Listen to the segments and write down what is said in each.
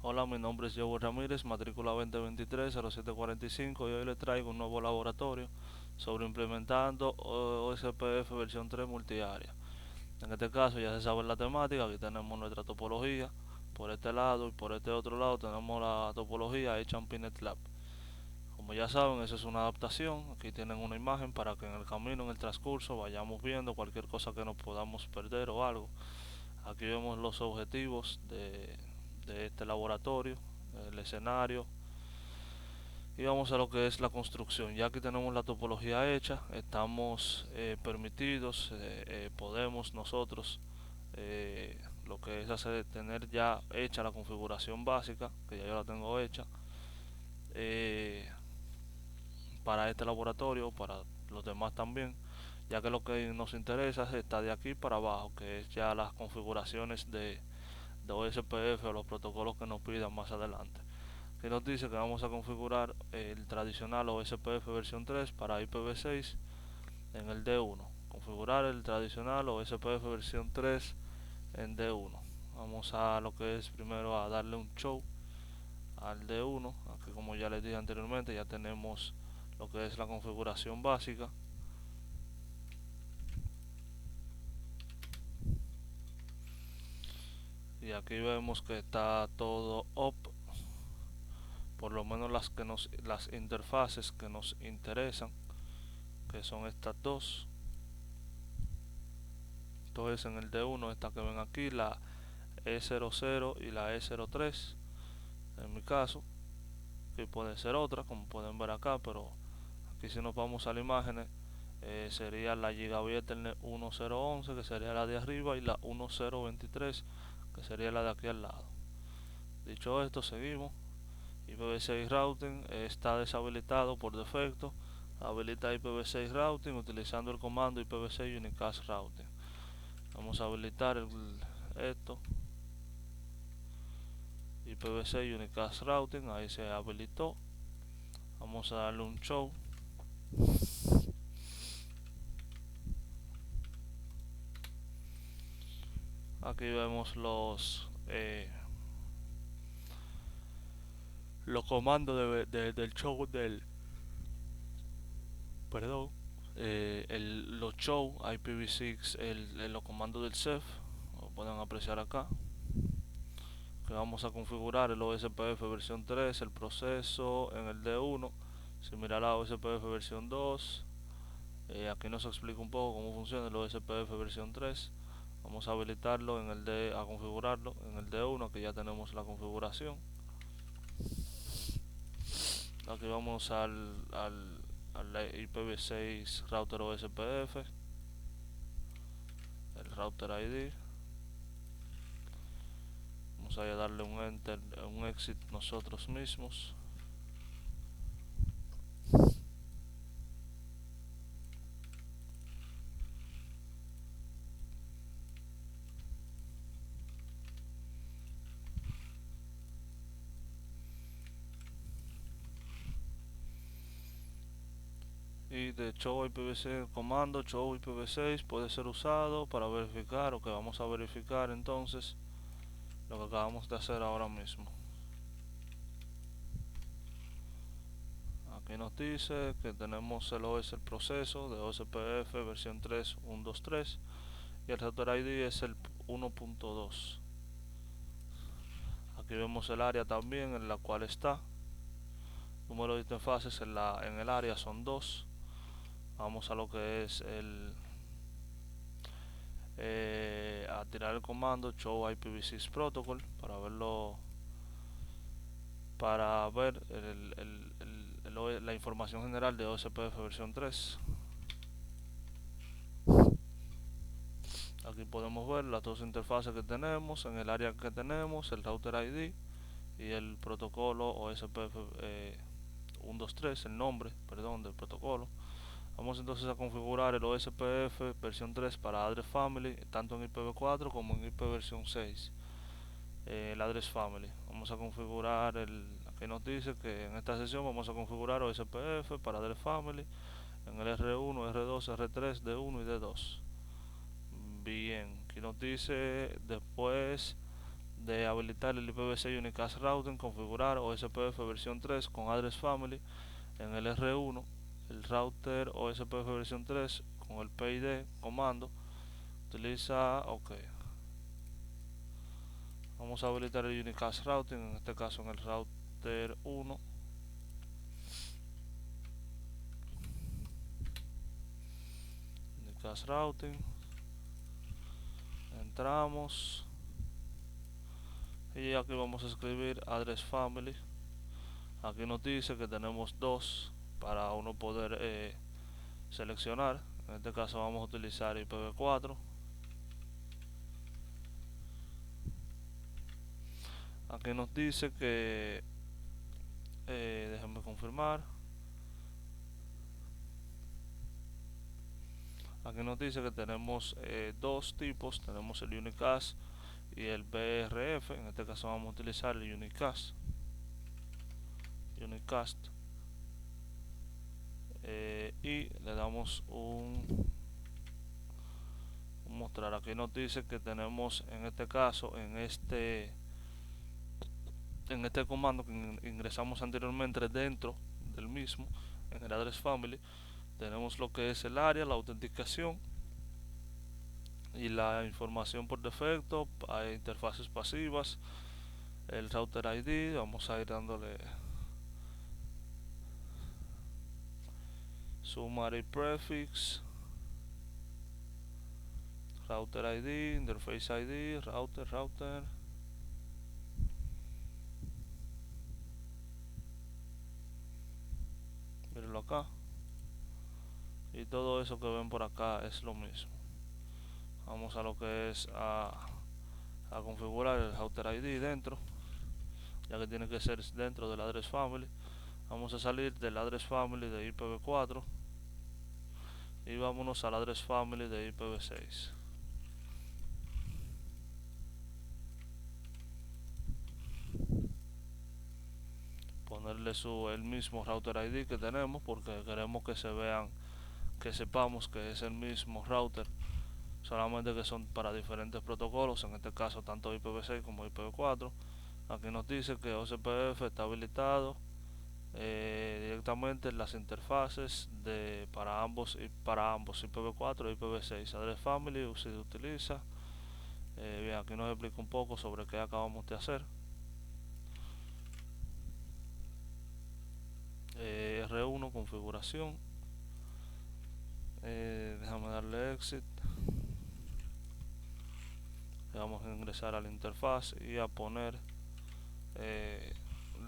Hola, mi nombre es Joe Ramírez, matrícula 2023-0745 y hoy les traigo un nuevo laboratorio sobre implementando OSPF versión 3 multiárea. En este caso ya se sabe la temática, aquí tenemos nuestra topología, por este lado y por este otro lado tenemos la topología hecha en PinetLab. Como ya saben, esa es una adaptación, aquí tienen una imagen para que en el camino, en el transcurso, vayamos viendo cualquier cosa que nos podamos perder o algo. Aquí vemos los objetivos de este laboratorio, el escenario y vamos a lo que es la construcción. Ya que tenemos la topología hecha, estamos permitidos, podemos nosotros lo que es hacer tener ya hecha la configuración básica, que ya yo la tengo hecha eh, para este laboratorio, para los demás también, ya que lo que nos interesa está de aquí para abajo, que es ya las configuraciones de OSPF o los protocolos que nos pidan más adelante. Que nos dice que vamos a configurar el tradicional OSPF versión 3 para IPv6 en el D1. Configurar el tradicional OSPF versión 3 en D1. Vamos a lo que es primero a darle un show al D1. Aquí, como ya les dije anteriormente, ya tenemos lo que es la configuración básica. Y aquí vemos que está todo up, por lo menos las interfaces que nos interesan, que son estas dos. Entonces en el D1, esta que ven aquí, la E00 y la E03, en mi caso, que puede ser otra, como pueden ver acá, pero aquí si nos vamos a las imágenes, sería la Gigabit Ethernet 1011, que sería la de arriba, y la 1023, que sería la de aquí al lado. Dicho esto, seguimos. IPv6 routing está deshabilitado por defecto. Habilita IPv6 routing utilizando el comando IPv6 unicast routing. Vamos a habilitar esto, IPv6 unicast routing, ahí se habilitó. Vamos a darle un show. Aquí vemos los comandos del show perdón, los show IPv6, los comandos del CEF, lo pueden apreciar acá. Que vamos a configurar el OSPF versión 3, el proceso en el D1, similar a OSPF versión 2. Aquí nos explica un poco cómo funciona el OSPF versión 3. Vamos a habilitarlo a configurarlo en el D1, que ya tenemos la configuración. Aquí vamos al IPv6 router OSPF, el router ID. Vamos a darle un enter, un exit nosotros mismos. Y de show IPv6, el comando show IPv6 puede ser usado para verificar, o que vamos a verificar entonces lo que acabamos de hacer ahora mismo. Aquí nos dice que tenemos el proceso de OSPF versión 3.1.2.3 y el router ID es el 1.2. Aquí vemos el área también en la cual está. Número de interfaces en el área son 2. Vamos a lo que es a tirar el comando show IPv6 protocol para verlo, para ver la información general de OSPF versión 3. Aquí podemos ver las dos interfaces que tenemos, en el área que tenemos, el router ID y el protocolo OSPF 123, el nombre, perdón, del protocolo. Vamos entonces a configurar el OSPF versión 3 para Address Family, tanto en IPv4 como en IP versión 6. El Address Family. Vamos a configurar aquí nos dice que en esta sesión vamos a configurar OSPF para Address Family en el R1, R2, R3, D1 y D2. Bien, aquí nos dice después de habilitar el IPv6 Unicast Routing, configurar OSPF versión 3 con Address Family en el R1, el router OSPF versión 3 con el PID comando, utiliza, ok, vamos a habilitar el Unicast Routing, en este caso en el router 1, Unicast Routing, entramos y aquí vamos a escribir Address Family. Aquí nos dice que tenemos dos para uno poder seleccionar. En este caso vamos a utilizar IPv4. Aquí nos dice que déjenme confirmar. Aquí nos dice que tenemos dos tipos, tenemos el Unicast y el BRF. En este caso vamos a utilizar el Unicast. Y le damos un mostrar. Aquí nos dice que tenemos en este caso en este comando que ingresamos anteriormente dentro del mismo, en el Address Family, tenemos lo que es el área, la autenticación y la información por defecto, hay interfaces pasivas, el router ID. Vamos a ir dándole summary prefix, router ID, interface ID, router. Mírenlo acá. Y todo eso que ven por acá es lo mismo. Vamos a lo que es a configurar el router ID dentro, ya que tiene que ser dentro del address family. Vamos a salir del address family de IPv4 y vámonos al address family de IPv6. Ponerle el mismo router ID que tenemos, porque queremos que se vean, que sepamos que es el mismo router, solamente que son para diferentes protocolos, en este caso tanto IPv6 como IPv4. Aquí nos dice que OSPF está habilitado directamente en las interfaces para ambos IPv4 y IPv6. Address Family se utiliza. Bien, aquí nos explica un poco sobre qué acabamos de hacer. R1 configuración. Déjame darle exit. Vamos a ingresar a la interfaz y a poner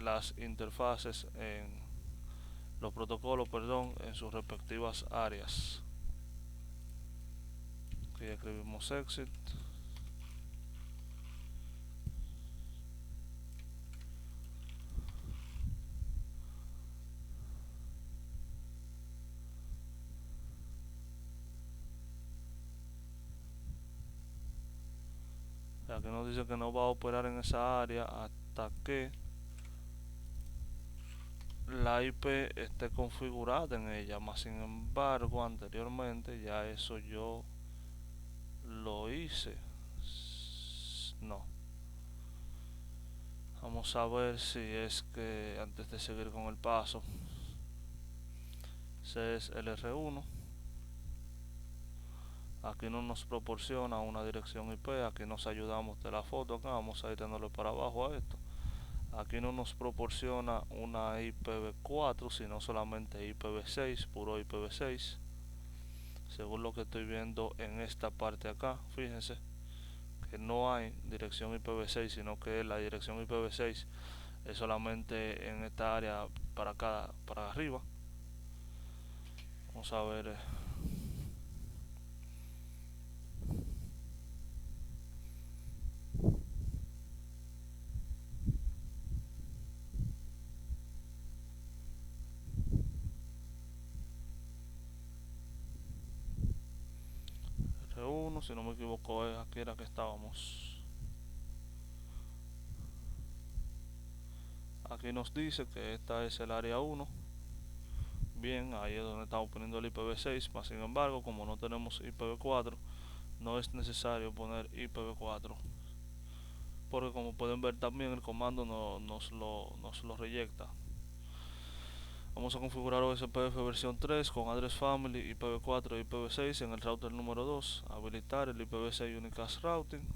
las interfaces en los protocolos, perdón, en sus respectivas áreas. Aquí escribimos exit. Aquí nos dice que no va a operar en esa área hasta que la IP esté configurada en ella. Más sin embargo, anteriormente ya eso yo lo hice. No. Vamos a ver si es que antes de seguir con el paso, ese es el R1. Aquí no nos proporciona una dirección IP, aquí nos ayudamos de la foto. Acá vamos a ir dándole para abajo a esto. Aquí no nos proporciona una IPv4, sino solamente IPv6, puro IPv6, según lo que estoy viendo en esta parte acá. Fíjense que no hay dirección IPv6, sino que la dirección IPv6 es solamente en esta área para acá, para arriba. Vamos a ver. R1, si no me equivoco, aquí era que estábamos. Aquí nos dice que esta es el área 1. Bien, ahí es donde estamos poniendo el IPv6. Más sin embargo, como no tenemos IPv4, no es necesario poner IPv4. porque como pueden ver también el comando nos lo reyecta. Vamos a configurar OSPF versión 3 con Address Family, IPv4 y IPv6 en el router número 2. Habilitar el IPv6 Unicast Routing.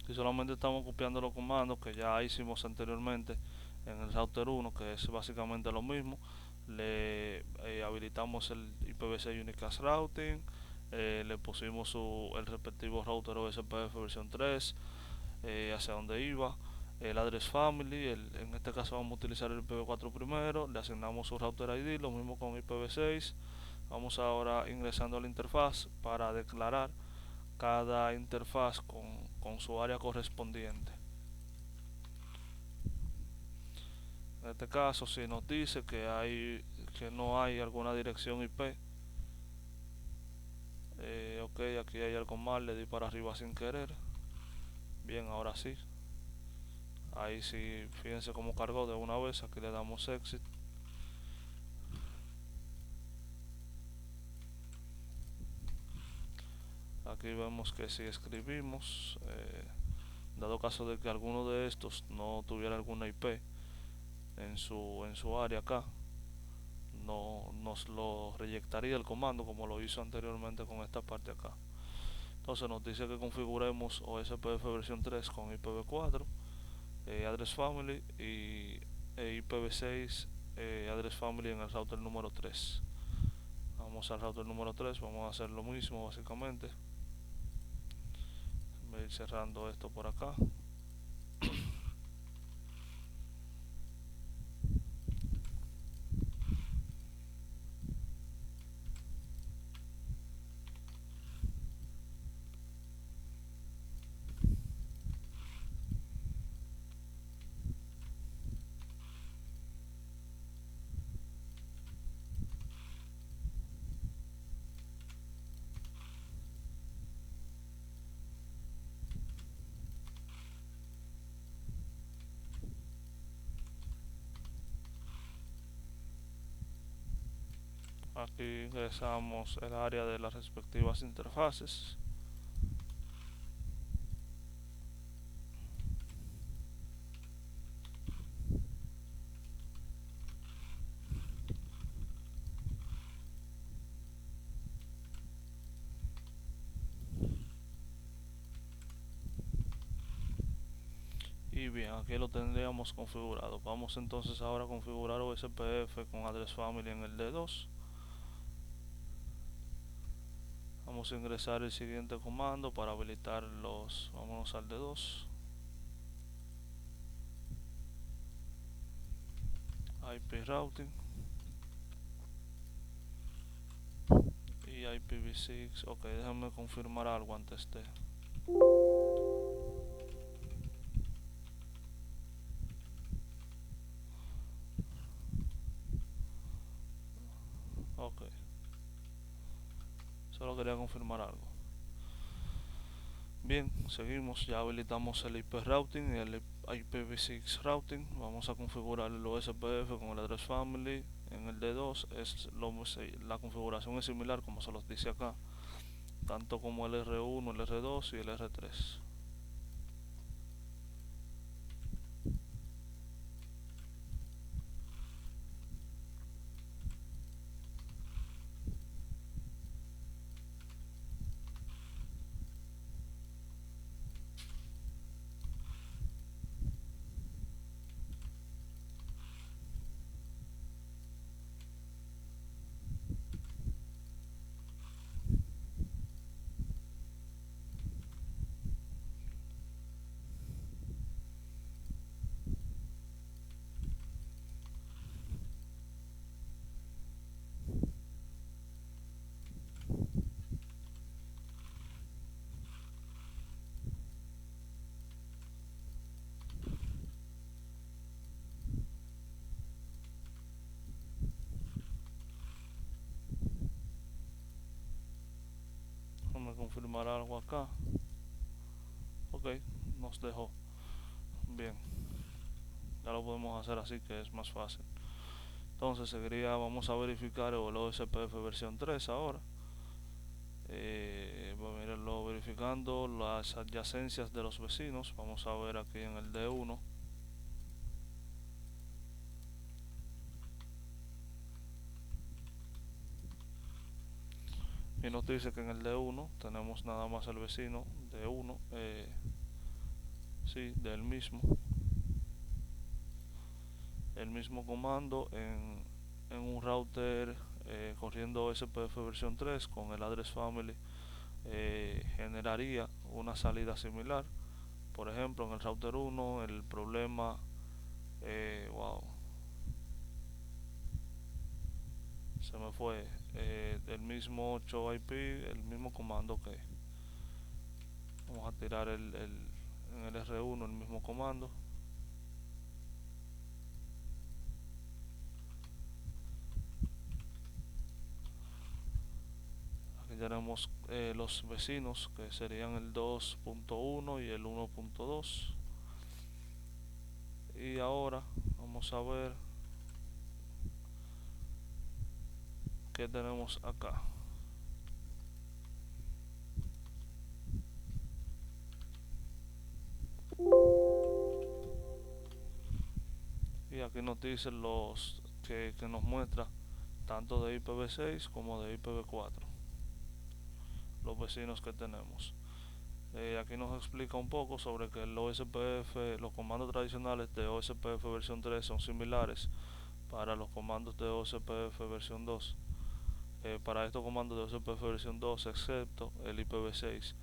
Y solamente estamos copiando los comandos que ya hicimos anteriormente en el router 1, que es básicamente lo mismo. Le habilitamos el IPv6 Unicast Routing, le pusimos el respectivo router OSPF versión 3, hacia donde iba, el address family, en este caso vamos a utilizar el IPv4 primero, le asignamos su router ID, lo mismo con IPv6. Vamos ahora ingresando a la interfaz para declarar cada interfaz con su área correspondiente. En este caso, si nos dice que no hay alguna dirección IP, ok, aquí hay algo mal, le di para arriba sin querer. Bien, ahora sí. Ahí sí, fíjense cómo cargó de una vez. Aquí le damos exit. Aquí vemos que si escribimos, dado caso de que alguno de estos no tuviera alguna IP en su área acá, no nos lo reyectaría el comando como lo hizo anteriormente con esta parte acá. Entonces nos dice que configuremos OSPF versión 3 con IPv4, Address Family y IPv6 Address Family en el router número 3. Vamos al router número 3, vamos a hacer lo mismo básicamente. Voy a ir cerrando esto por acá. Aquí ingresamos el área de las respectivas interfaces. Y bien, aquí lo tendríamos configurado. Vamos entonces ahora a configurar OSPF con Address Family en el D2. Vamos a ingresar el siguiente comando para habilitar los. Vámonos al D2. IP routing y IPv6. Ok, déjame confirmar algo antes de. Ok, solo quería confirmar algo. Bien, seguimos, ya habilitamos el IP routing y el IPv6 routing. Vamos a configurar el OSPF con el address family en el D2. La configuración es similar como se los dice acá, tanto como el R1, el R2 y el R3. confirmar algo acá. Ok, nos dejó. Bien, ya lo podemos hacer así, que es más fácil. Entonces vamos a verificar el OSPF versión 3 ahora. Pues mirenlo, verificando las adyacencias de los vecinos. Vamos a ver aquí en el D1. Y nos dice que en el D1 tenemos nada más el vecino D1, sí, del mismo. El mismo comando en un router corriendo OSPF versión 3 con el address family generaría una salida similar. Por ejemplo, en el router 1 el problema, wow, se me fue, el mismo show IP, el mismo comando que vamos a tirar en el R1 el mismo comando. Aquí tenemos los vecinos, que serían el 2.1 y el 1.2. Y ahora vamos a ver qué tenemos acá. Y aquí nos dicen los que nos muestra tanto de IPv6 como de IPv4 los vecinos que tenemos. Aquí nos explica un poco sobre que el OSPF, los comandos tradicionales de OSPF versión 3 son similares para los comandos de OSPF versión 2. Para estos comandos de OSPF versión 2, excepto el IPv6,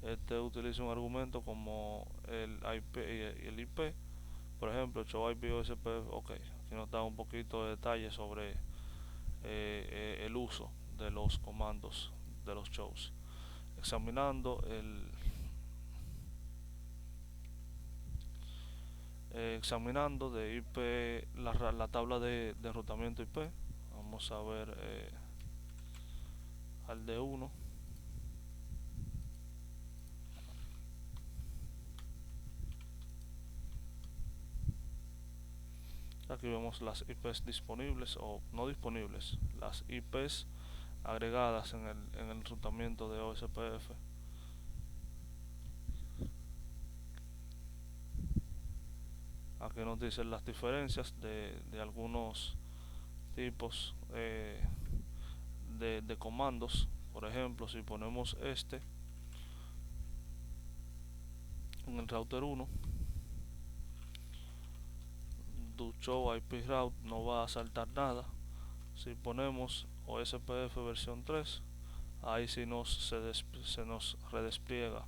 este utiliza un argumento como el IP y el IP. Por ejemplo, show IP OSPF. Ok, aquí nos da un poquito de detalle sobre el uso de los comandos de los shows. Examinando examinando de IP la tabla de enrutamiento IP. Vamos a ver al D1. Aquí vemos las IPs disponibles o no disponibles, las IPs agregadas en el enrutamiento de OSPF. Aquí nos dicen las diferencias de algunos tipos de comandos. Por ejemplo, si ponemos este en el router 1, do show IP route no va a saltar nada. Si ponemos OSPF versión 3, ahí sí se nos redespliega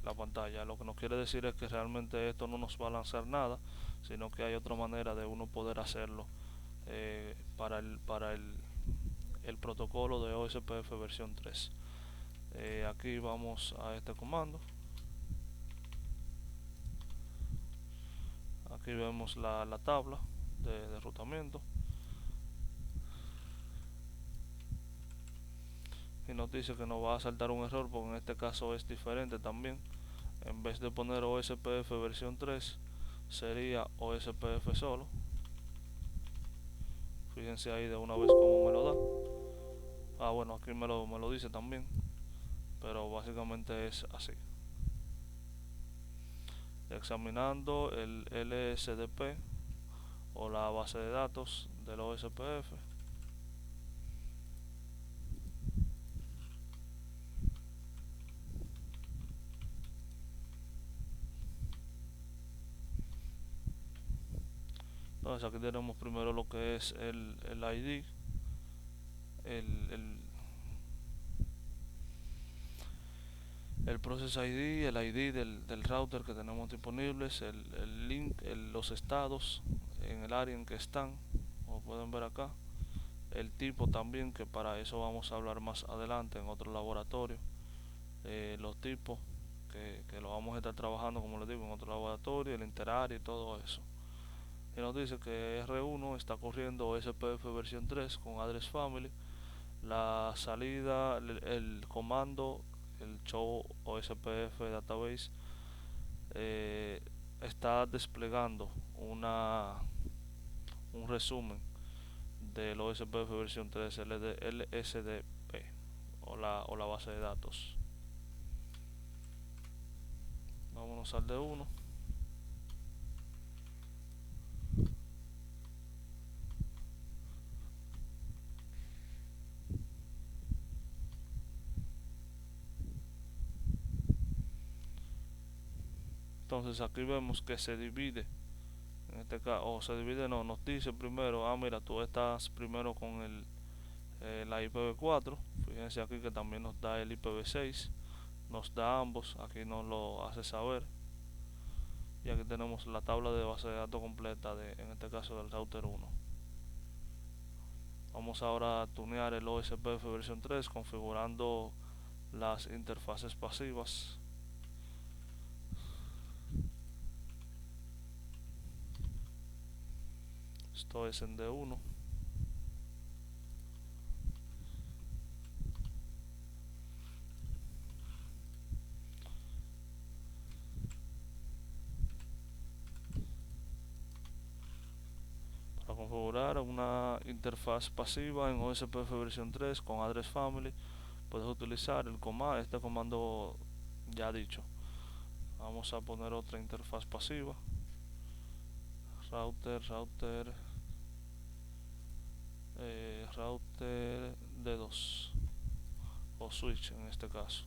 la pantalla. Lo que nos quiere decir es que realmente esto no nos va a lanzar nada, sino que hay otra manera de uno poder hacerlo para el protocolo de OSPF versión 3. Aquí vamos a este comando. Aquí vemos la tabla de enrutamiento y nos dice que nos va a saltar un error, porque en este caso es diferente también. En vez de poner OSPF versión 3 sería OSPF solo. Fíjense ahí de una vez cómo me lo da. Ah, bueno, aquí me lo dice también, pero básicamente es así. Examinando el LSDP o la base de datos del OSPF. Entonces aquí tenemos primero lo que es el ID, el, el Process ID, el ID del router que tenemos disponibles, el link, los estados en el área en que están, como pueden ver acá. El tipo también, que para eso vamos a hablar más adelante en otro laboratorio. Los tipos que lo vamos a estar trabajando, como les digo, en otro laboratorio, el interárea y todo eso. Y nos dice que R1 está corriendo OSPF versión 3 con address family La salida, el comando, el show OSPF database, eh, está desplegando un resumen del OSPF versión 3 LSDP o la base de datos. Vámonos al D1. Entonces aquí vemos que se divide, en este caso, o se divide, no, nos dice primero, mira, tú estás primero con la IPv4, fíjense aquí que también nos da el IPv6, nos da ambos, aquí nos lo hace saber, y aquí tenemos la tabla de base de datos completa, en este caso del router 1. Vamos ahora a tunear el OSPF versión 3 configurando las interfaces pasivas. Esto es en D1. Para configurar una interfaz pasiva en OSPF versión 3 con address family, puedes utilizar este comando ya dicho. Vamos a poner otra interfaz pasiva, router D2 o switch en este caso.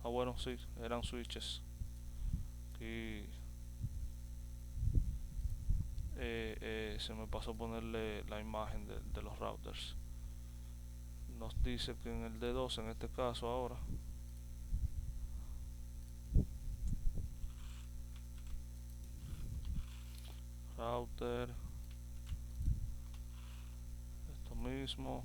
Bueno, sí, eran switches. Aquí se me pasó ponerle la imagen de los routers. Nos dice que en el D2, en este caso ahora, router, esto mismo,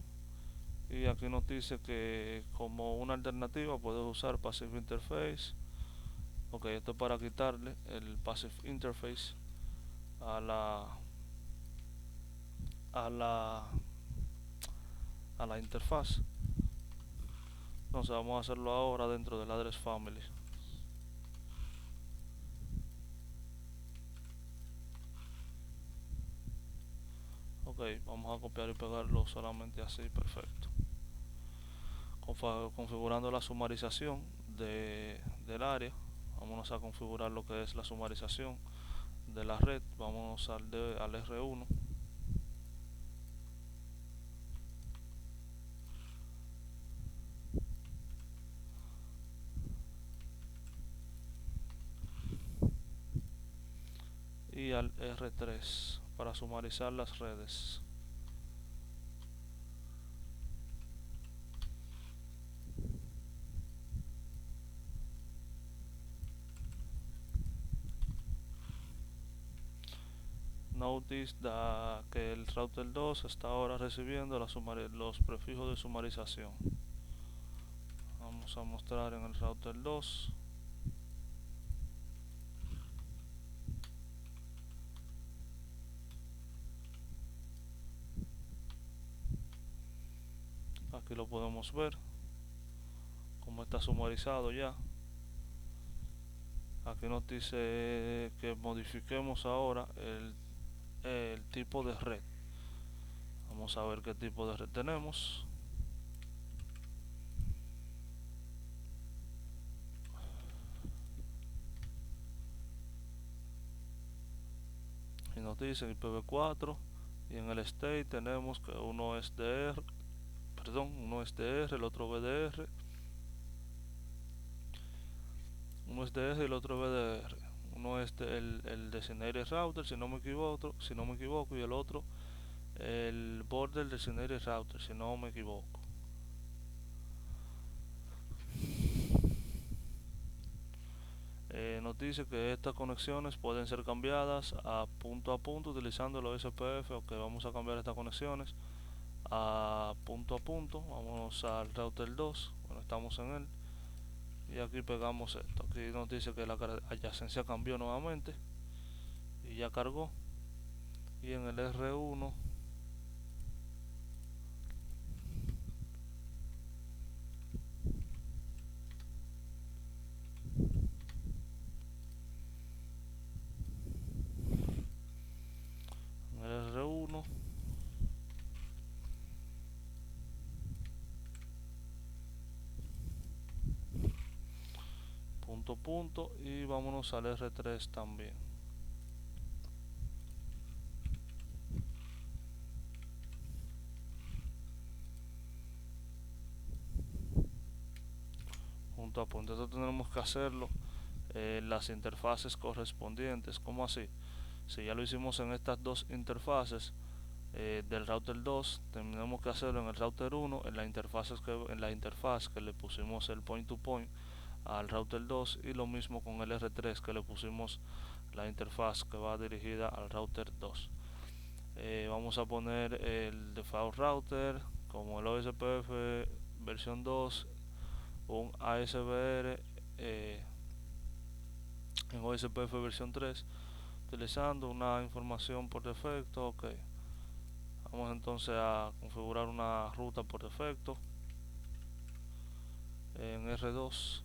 y aquí nos dice que como una alternativa puedes usar Passive Interface. Ok, esto es para quitarle el Passive Interface a la a la a la interfaz. Entonces vamos a hacerlo ahora dentro del address family. Ok, vamos a copiar y pegarlo solamente así, perfecto. Configurando la sumarización del área, vámonos a configurar lo que es la sumarización de la red. Vamos al R1. Y al R3 para sumarizar las redes. Notice que el router 2 está ahora recibiendo los prefijos de sumarización. Vamos a mostrar en el router 2. Aquí lo podemos ver como está sumarizado ya. Aquí nos dice que modifiquemos ahora el tipo de red. Vamos a ver qué tipo de red tenemos. Y nos dice IPv4 y en el state tenemos que uno es DR, el otro VDR, uno es DR y el otro VDR. Uno es el designated router, si no me equivoco, y el otro el border designated router, si no me equivoco. Nos dice que estas conexiones pueden ser cambiadas a punto utilizando el OSPF. Ok, vamos a cambiar estas conexiones a punto. Vamos al router 2, bueno, estamos en él, y aquí pegamos esto. Aquí nos dice que la adyacencia cambió nuevamente y ya cargó. y en el R1 en el R1 punto punto y vámonos al R3 también. Punto a punto. Esto tendremos que hacerlo en las interfaces correspondientes. ¿Cómo así? Si ya lo hicimos en estas dos interfaces del router 2, tenemos que hacerlo en el router 1 en la interfaz que le pusimos el point to point al router 2 y lo mismo con el R3 que le pusimos la interfaz que va dirigida al router 2. Vamos a poner el default router como el OSPF versión 2, un ASBR en OSPF versión 3 utilizando una información por defecto. Ok, vamos entonces a configurar una ruta por defecto en R2.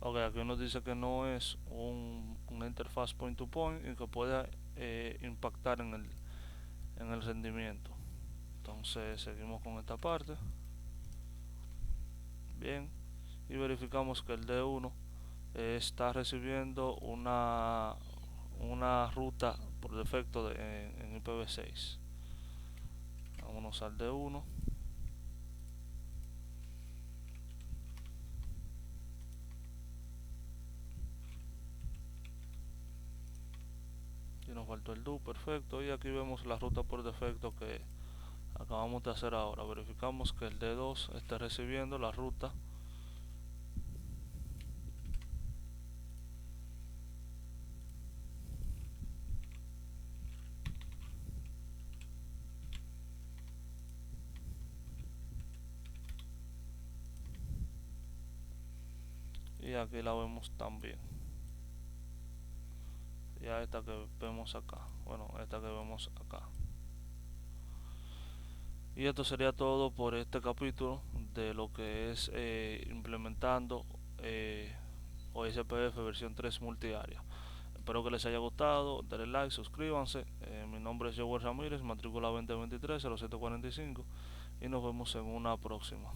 Ok, aquí nos dice que no es una interfaz point to point y que pueda impactar en el rendimiento. Entonces seguimos con esta parte. Bien, y verificamos que el D1 está recibiendo una ruta por defecto en IPv6. Vámonos al D1. Y nos faltó el do, perfecto. Y aquí vemos la ruta por defecto que acabamos de hacer ahora. Verificamos que el D2 está recibiendo la ruta y aquí la vemos también. Ya esta que vemos acá, bueno, esta que vemos acá. Y esto sería todo por este capítulo de lo que es implementando OSPF versión 3 multiárea. Espero que les haya gustado, denle like, suscríbanse. Mi nombre es Joel Ramírez, matrícula 2023 0745 y nos vemos en una próxima.